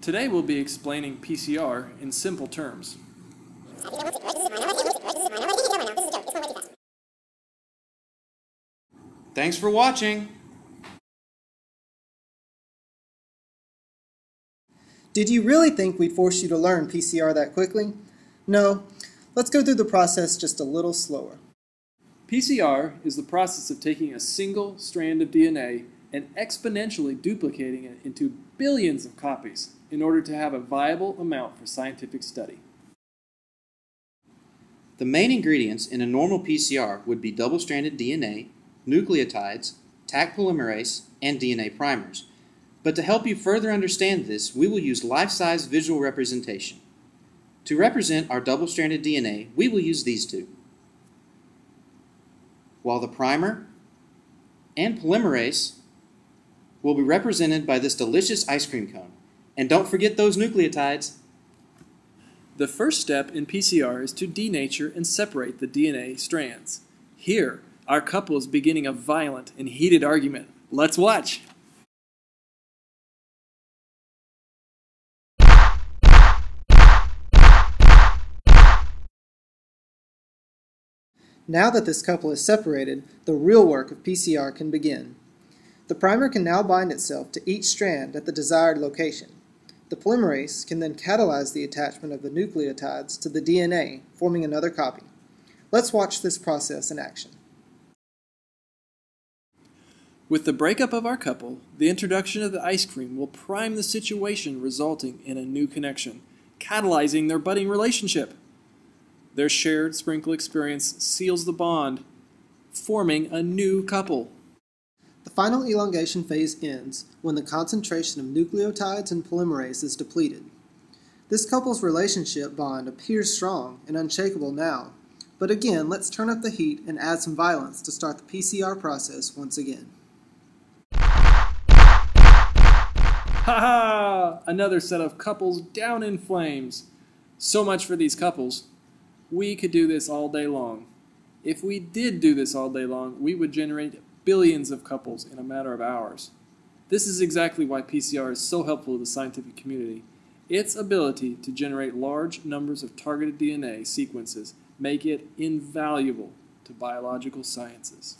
Today we'll be explaining PCR in simple terms. Thanks for watching! Did you really think we'd force you to learn PCR that quickly? No. Let's go through the process just a little slower. PCR is the process of taking a single strand of DNA and exponentially duplicating it into billions of copies in order to have a viable amount for scientific study. The main ingredients in a normal PCR would be double-stranded DNA, nucleotides, Taq polymerase, and DNA primers. But to help you further understand this, we will use life-size visual representation. To represent our double-stranded DNA, we will use these two, while the primer and polymerase will be represented by this delicious ice cream cone. And don't forget those nucleotides. The first step in PCR is to denature and separate the DNA strands. Here, our couple is beginning a violent and heated argument. Let's watch! Now that this couple is separated, the real work of PCR can begin. The primer can now bind itself to each strand at the desired location. The polymerase can then catalyze the attachment of the nucleotides to the DNA, forming another copy. Let's watch this process in action. With the breakup of our couple, the introduction of the ice cream will prime the situation, resulting in a new connection, catalyzing their budding relationship. Their shared sprinkle experience seals the bond, forming a new couple. The final elongation phase ends when the concentration of nucleotides and polymerase is depleted. This couple's relationship bond appears strong and unshakable now, but again, let's turn up the heat and add some violence to start the PCR process once again. Ha ha! Another set of couples down in flames. So much for these couples. We could do this all day long. If we did do this all day long, we would generate billions of couples in a matter of hours. This is exactly why PCR is so helpful to the scientific community. Its ability to generate large numbers of targeted DNA sequences make it invaluable to biological sciences.